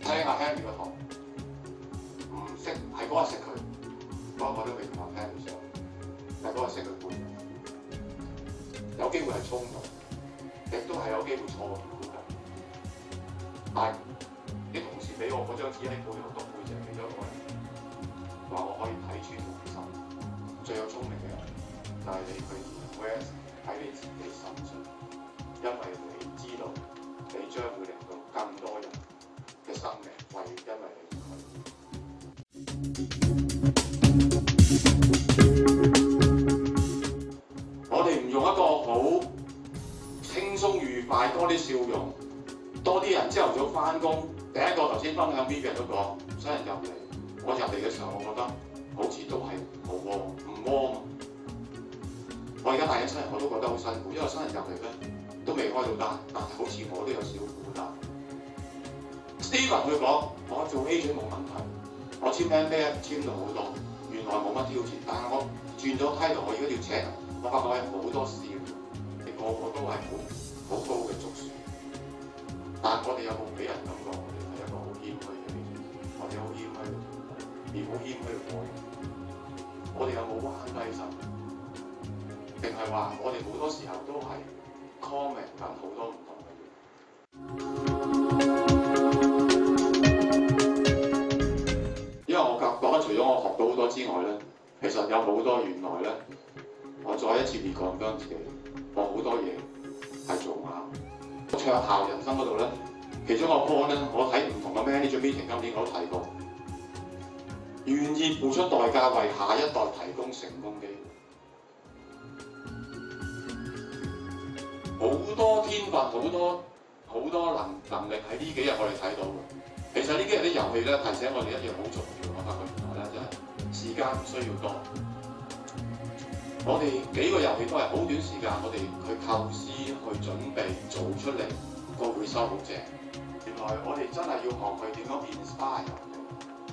聽下 Henry 個堂，唔識係嗰日識佢，嗰日我都未同阿 Henry 上，但係嗰日識佢半日，有機會係衝動，亦都係有機會錯誤估計。但係啲同事俾我嗰張紙喺背後篤背脊其中一個人，話我可以睇穿佢嘅心，最有聰明嘅人就係你去 invest 喺你自己身上，因為你知道你將會令到更多人嘅生命為因為你而我哋唔用一個好輕鬆愉快、多啲笑容、多啲人朝頭早返工。第一個頭先分享 Vivian 嗰個新人入嚟，我入嚟嘅時候，我覺得好似都係冇喎，唔窩嘛。我而家帶緊新人，我都覺得好辛苦，因為新人入嚟咧都未開到單，但係好似我都有少負擔。Steven 佢講：我做 agent 冇問題，我簽 MBA 簽到好多，原來冇乜挑戰。但係我轉咗 title，我而家要請人，我發覺有好多事，個個都係好高嘅觸樹。但係我哋有冇俾人感覺我哋係一個好謙虛嘅 agent，或者好謙虛嘅團隊，而好謙虛嘅個人？我哋有冇彎低身？定係話我哋好多時候都係 comment 緊好多唔同嘅嘢？因為我覺得除咗我學到好多之外咧，其實有好多原來咧，我再一次reconfirm自己，我好多嘢係做啱。卓效人生嗰度咧，其中一個 point 咧，我睇唔同嘅 manager meeting， 今年我都提過，願意付出代價為下一代提供成功機會。好多天分，好多能力喺呢幾日我哋睇到嘅。其實呢幾日啲遊戲咧，提醒我哋一樣好重要。我發覺原來咧就係時間唔需要多。我哋幾個遊戲都係好短時間，我哋去構思、去準備、做出嚟個回收好正。原來我哋真係要學佢點樣 inspire 人哋，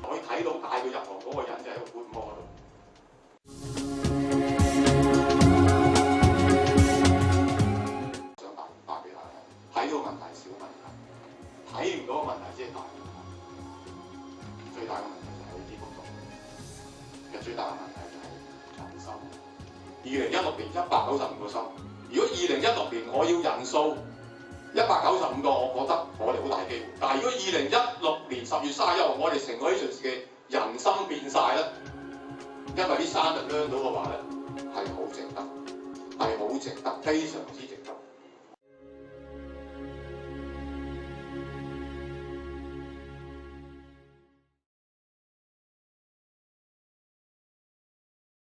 可以睇到帶佢入行嗰個人就係一個 good model。想答俾大家，睇到問題小問題，睇唔到個問題先係大問題。最大嘅問題就係呢啲工作，其實最大嘅問題就係人心。2016年195個心，如果2016年我要人數195個，我覺得我哋好大機會。但係如果2016年10月31號我哋成個 agents 嘅人心變晒咧，因為呢3日 learn 到嘅話咧，係好值得，非常之值得。